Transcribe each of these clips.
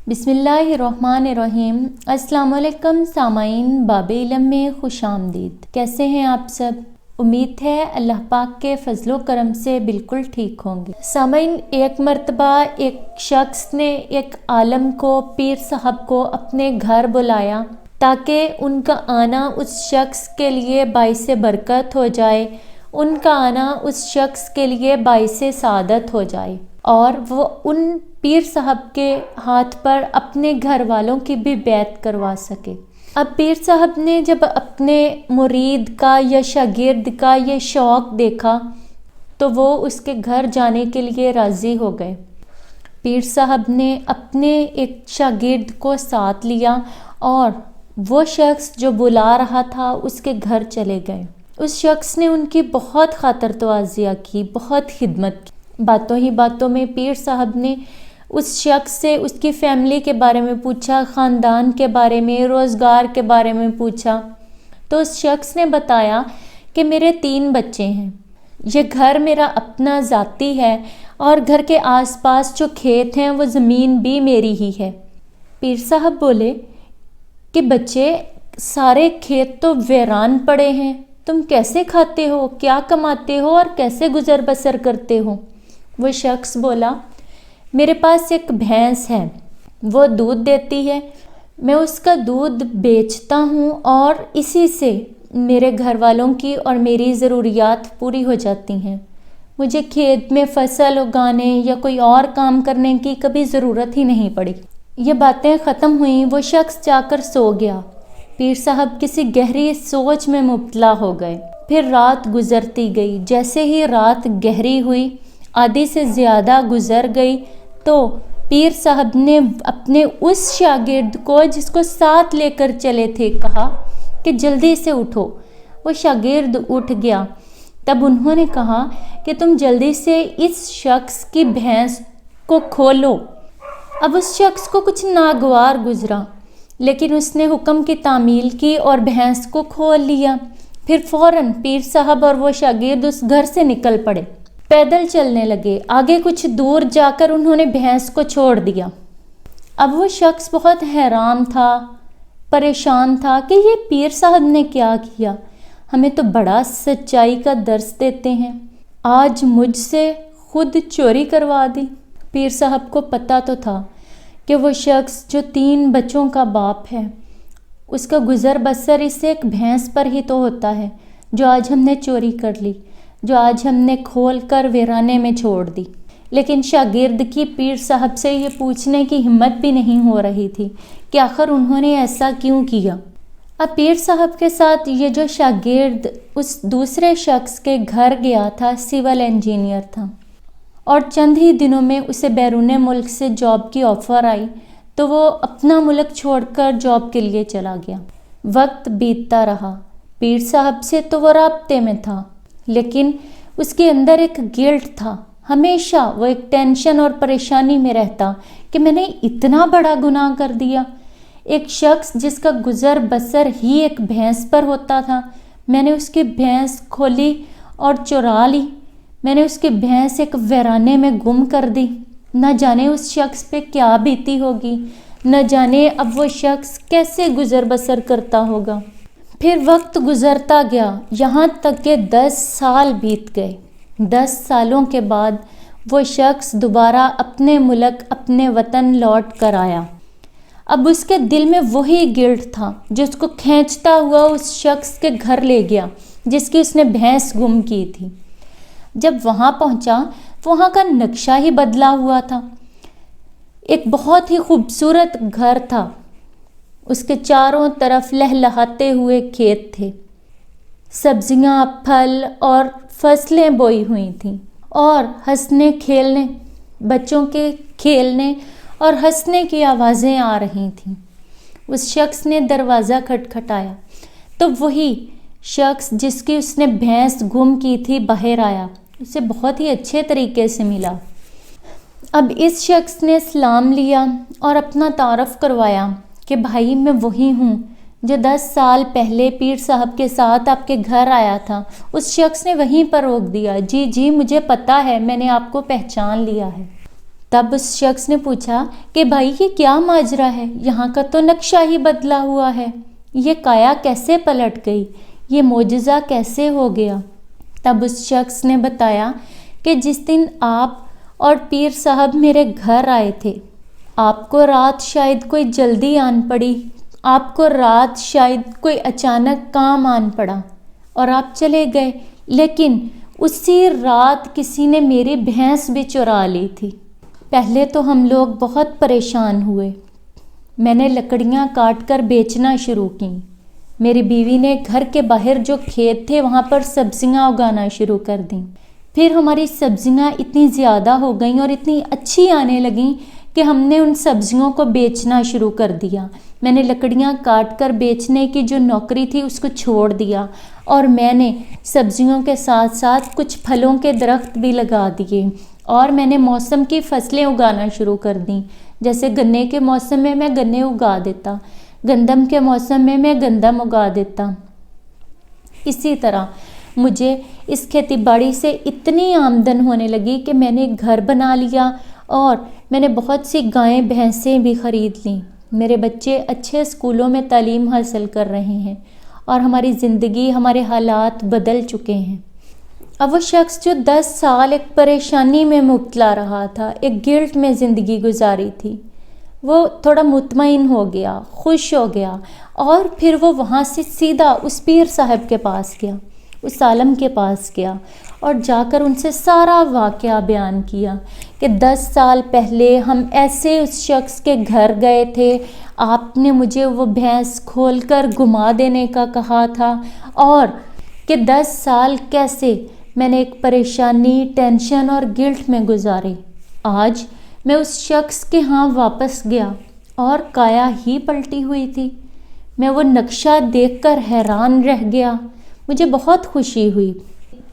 بسم اللہ الرحمن الرحیم۔ السلام علیکم سامعین، باب علم میں خوش آمدید۔ کیسے ہیں آپ سب؟ امید ہے اللہ پاک کے فضل و کرم سے بالکل ٹھیک ہوں گے۔ سامعین، ایک مرتبہ ایک شخص نے ایک عالم کو، پیر صاحب کو اپنے گھر بلایا تاکہ ان کا آنا اس شخص کے لیے باعث برکت ہو جائے، ان کا آنا اس شخص کے لیے باعث سعادت ہو جائے، اور وہ ان پیر صاحب کے ہاتھ پر اپنے گھر والوں کی بھی بیعت کروا سکے۔ اب پیر صاحب نے جب اپنے مرید کا یا شاگرد کا یہ شوق دیکھا تو وہ اس کے گھر جانے کے لیے راضی ہو گئے۔ پیر صاحب نے اپنے ایک شاگرد کو ساتھ لیا اور وہ شخص جو بلا رہا تھا اس کے گھر چلے گئے۔ اس شخص نے ان کی بہت خاطر توازیہ کی، بہت خدمت کی۔ باتوں ہی باتوں میں پیر صاحب نے اس شخص سے اس کی فیملی کے بارے میں پوچھا، خاندان کے بارے میں، روزگار کے بارے میں پوچھا، تو اس شخص نے بتایا کہ میرے 3 بچے ہیں، یہ گھر میرا اپنا ذاتی ہے اور گھر کے آس پاس جو کھیت ہیں وہ زمین بھی میری ہی ہے۔ پیر صاحب بولے کہ بچے، سارے کھیت تو ویران پڑے ہیں، تم کیسے کھاتے ہو، کیا کماتے ہو اور کیسے گزر بسر کرتے ہو؟ وہ شخص بولا، میرے پاس ایک بھینس ہے، وہ دودھ دیتی ہے، میں اس کا دودھ بیچتا ہوں اور اسی سے میرے گھر والوں کی اور میری ضروریات پوری ہو جاتی ہیں۔ مجھے کھیت میں فصل اگانے یا کوئی اور کام کرنے کی کبھی ضرورت ہی نہیں پڑی۔ یہ باتیں ختم ہوئیں، وہ شخص جا کر سو گیا۔ پیر صاحب کسی گہری سوچ میں مبتلا ہو گئے۔ پھر رات گزرتی گئی، جیسے ہی رات گہری ہوئی، آدھی سے زیادہ گزر گئی، تو پیر صاحب نے اپنے اس شاگرد کو جس کو ساتھ لے کر چلے تھے کہا کہ جلدی سے اٹھو۔ وہ شاگرد اٹھ گیا۔ تب انہوں نے کہا کہ تم جلدی سے اس شخص کی بھینس کو کھولو۔ اب اس شخص کو کچھ ناگوار گزرا، لیکن اس نے حکم کی تعمیل کی اور بھینس کو کھول لیا۔ پھر فوراً پیر صاحب اور وہ شاگرد اس گھر سے نکل پڑے، پیدل چلنے لگے۔ آگے کچھ دور جا کر انہوں نے بھینس کو چھوڑ دیا۔ اب وہ شخص بہت حیران تھا، پریشان تھا کہ یہ پیر صاحب نے کیا کیا، ہمیں تو بڑا سچائی کا درس دیتے ہیں، آج مجھ سے خود چوری کروا دی۔ پیر صاحب کو پتہ تو تھا کہ وہ شخص جو 3 بچوں کا باپ ہے، اس کا گزر بسر اس ایک بھینس پر ہی تو ہوتا ہے، جو آج ہم نے چوری کر لی، جو آج ہم نے کھول کر ویرانے میں چھوڑ دی۔ لیکن شاگرد کی پیر صاحب سے یہ پوچھنے کی ہمت بھی نہیں ہو رہی تھی کہ آخر انہوں نے ایسا کیوں کیا۔ اب پیر صاحب کے ساتھ یہ جو شاگرد اس دوسرے شخص کے گھر گیا تھا، سول انجینئر تھا، اور چند ہی دنوں میں اسے بیرون ملک سے جاب کی آفر آئی، تو وہ اپنا ملک چھوڑ کر جاب کے لیے چلا گیا۔ وقت بیتتا رہا، پیر صاحب سے تو وہ رابطے میں تھا، لیکن اس کے اندر ایک گلٹ تھا۔ ہمیشہ وہ ایک ٹینشن اور پریشانی میں رہتا کہ میں نے اتنا بڑا گناہ کر دیا۔ ایک شخص جس کا گزر بسر ہی ایک بھینس پر ہوتا تھا، میں نے اس کی بھینس کھولی اور چرا لی، میں نے اس کی بھینس ایک ویرانے میں گم کر دی۔ نہ جانے اس شخص پہ کیا بیتی ہوگی، نہ جانے اب وہ شخص کیسے گزر بسر کرتا ہوگا۔ پھر وقت گزرتا گیا، یہاں تک کہ 10 سال بیت گئے۔ 10 سالوں کے بعد وہ شخص دوبارہ اپنے ملک، اپنے وطن لوٹ کر آیا۔ اب اس کے دل میں وہی گلٹ تھا جو اس کو کھینچتا ہوا اس شخص کے گھر لے گیا جس کی اس نے بھینس گم کی تھی۔ جب وہاں پہنچا، وہاں کا نقشہ ہی بدلا ہوا تھا۔ ایک بہت ہی خوبصورت گھر تھا، اس کے چاروں طرف لہلہاتے ہوئے کھیت تھے، سبزیاں، پھل اور فصلیں بوئی ہوئی تھیں، اور ہنسنے کھیلنے، بچوں کے کھیلنے اور ہنسنے کی آوازیں آ رہی تھیں۔ اس شخص نے دروازہ کھٹکھٹایا تو وہی شخص جس کی اس نے بھینس گم کی تھی باہر آیا، اسے بہت ہی اچھے طریقے سے ملا۔ اب اس شخص نے سلام لیا اور اپنا تعارف کروایا کہ بھائی میں وہی ہوں جو 10 سال پہلے پیر صاحب کے ساتھ آپ کے گھر آیا تھا۔ اس شخص نے وہیں پر روک دیا، جی مجھے پتہ ہے، میں نے آپ کو پہچان لیا ہے۔ تب اس شخص نے پوچھا کہ بھائی یہ کیا ماجرا ہے، یہاں کا تو نقشہ ہی بدلا ہوا ہے، یہ کایا کیسے پلٹ گئی، یہ معجزہ کیسے ہو گیا؟ تب اس شخص نے بتایا کہ جس دن آپ اور پیر صاحب میرے گھر آئے تھے، آپ کو رات شاید کوئی جلدی آن پڑی، آپ کو رات شاید کوئی اچانک کام آن پڑا اور آپ چلے گئے، لیکن اسی رات کسی نے میری بھینس بھی چرا لی تھی۔ پہلے تو ہم لوگ بہت پریشان ہوئے، میں نے لکڑیاں کاٹ کر بیچنا شروع کیں، میری بیوی نے گھر کے باہر جو کھیت تھے وہاں پر سبزیاں اگانا شروع کر دیں، پھر ہماری سبزیاں اتنی زیادہ ہو گئیں اور اتنی اچھی آنے لگیں کہ ہم نے ان سبزیوں کو بیچنا شروع کر دیا۔ میں نے لکڑیاں کاٹ کر بیچنے کی جو نوکری تھی اس کو چھوڑ دیا، اور میں نے سبزیوں کے ساتھ ساتھ کچھ پھلوں کے درخت بھی لگا دیے، اور میں نے موسم کی فصلیں اگانا شروع کر دیں، جیسے گنے کے موسم میں گنے اگا دیتا، گندم کے موسم میں گندم اگا دیتا۔ اسی طرح مجھے اس کھیتی باڑی سے اتنی آمدن ہونے لگی کہ میں نے گھر بنا لیا، اور میں نے بہت سی گائیں بھینسیں بھی خرید لیں۔ میرے بچے اچھے اسکولوں میں تعلیم حاصل کر رہے ہیں، اور ہماری زندگی، ہمارے حالات بدل چکے ہیں۔ اب وہ شخص جو 10 سال ایک پریشانی میں مبتلا رہا تھا، ایک گلٹ میں زندگی گزاری تھی، وہ تھوڑا مطمئن ہو گیا، خوش ہو گیا، اور پھر وہ وہاں سے سیدھا اس پیر صاحب کے پاس گیا، اس عالم کے پاس گیا، اور جا کر ان سے سارا واقعہ بیان کیا کہ 10 سال پہلے ہم ایسے اس شخص کے گھر گئے تھے، آپ نے مجھے وہ بھینس کھول کر گھما دینے کا کہا تھا، اور کہ 10 سال کیسے میں نے ایک پریشانی، ٹینشن اور گلٹ میں گزارے۔ آج میں اس شخص کے ہاں واپس گیا اور کایا ہی پلٹی ہوئی تھی۔ میں وہ نقشہ دیکھ کر حیران رہ گیا، مجھے بہت خوشی ہوئی۔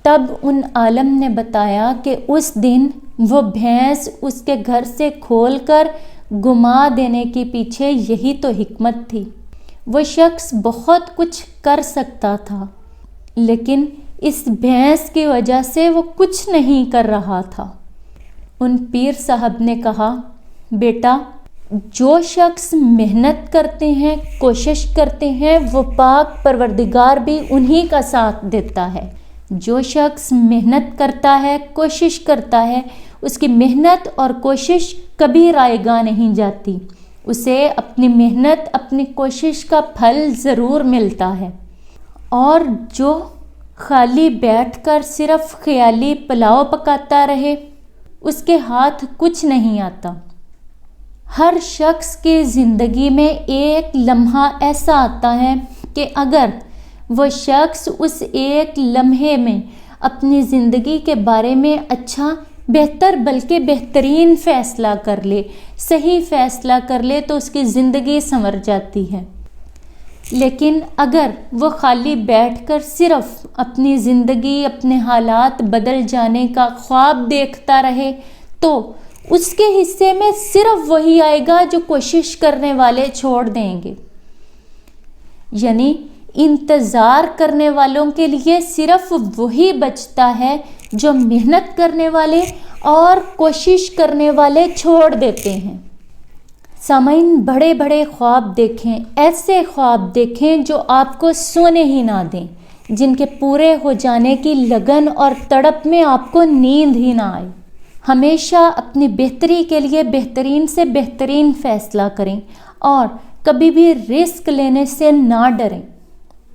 تب ان عالم نے بتایا کہ اس دن وہ بھینس اس کے گھر سے کھول کر گما دینے کے پیچھے یہی تو حکمت تھی۔ وہ شخص بہت کچھ کر سکتا تھا، لیکن اس بھینس کی وجہ سے وہ کچھ نہیں کر رہا تھا۔ ان پیر صاحب نے کہا، بیٹا، جو شخص محنت کرتے ہیں، کوشش کرتے ہیں، وہ پاک پروردگار بھی انہی کا ساتھ دیتا ہے۔ جو شخص محنت کرتا ہے، کوشش کرتا ہے، اس کی محنت اور کوشش کبھی رائیگاں نہیں جاتی، اسے اپنی محنت، اپنی کوشش کا پھل ضرور ملتا ہے۔ اور جو خالی بیٹھ کر صرف خیالی پلاؤ پکاتا رہے، اس کے ہاتھ کچھ نہیں آتا۔ ہر شخص کی زندگی میں ایک لمحہ ایسا آتا ہے کہ اگر وہ شخص اس ایک لمحے میں اپنی زندگی کے بارے میں اچھا، بہتر بلکہ بہترین فیصلہ کر لے، صحیح فیصلہ کر لے، تو اس کی زندگی سنور جاتی ہے۔ لیکن اگر وہ خالی بیٹھ کر صرف اپنی زندگی، اپنے حالات بدل جانے کا خواب دیکھتا رہے، تو اس کے حصے میں صرف وہی آئے گا جو کوشش کرنے والے چھوڑ دیں گے۔ یعنی انتظار کرنے والوں کے لیے صرف وہی بچتا ہے جو محنت کرنے والے اور کوشش کرنے والے چھوڑ دیتے ہیں۔ سامعین، بڑے بڑے خواب دیکھیں، ایسے خواب دیکھیں جو آپ کو سونے ہی نہ دیں، جن کے پورے ہو جانے کی لگن اور تڑپ میں آپ کو نیند ہی نہ آئے۔ ہمیشہ اپنی بہتری کے لیے بہترین سے بہترین فیصلہ کریں، اور کبھی بھی رسک لینے سے نہ ڈریں،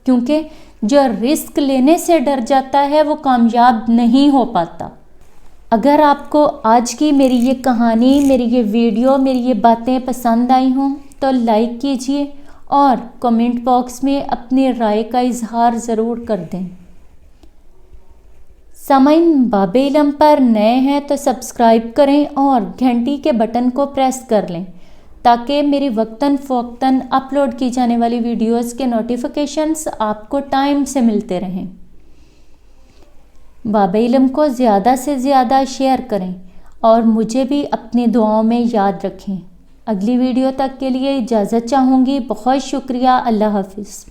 کیونکہ جو رسک لینے سے ڈر جاتا ہے وہ کامیاب نہیں ہو پاتا۔ اگر آپ کو آج کی میری یہ کہانی، میری یہ ویڈیو، میری یہ باتیں پسند آئی ہوں تو لائک کیجئے، اور کمنٹ باکس میں اپنی رائے کا اظہار ضرور کر دیں۔ سامعین، باب علم پر نئے ہیں تو سبسکرائب کریں اور گھنٹی کے بٹن کو پریس کر لیں، تاکہ میری وقتاً فوقتاً اپلوڈ کی جانے والی ویڈیوز کے نوٹیفیکیشنز آپ کو ٹائم سے ملتے رہیں۔ باب علم کو زیادہ سے زیادہ شیئر کریں، اور مجھے بھی اپنی دعاؤں میں یاد رکھیں۔ اگلی ویڈیو تک کے لیے اجازت چاہوں گی۔ بہت شکریہ۔ اللہ حافظ۔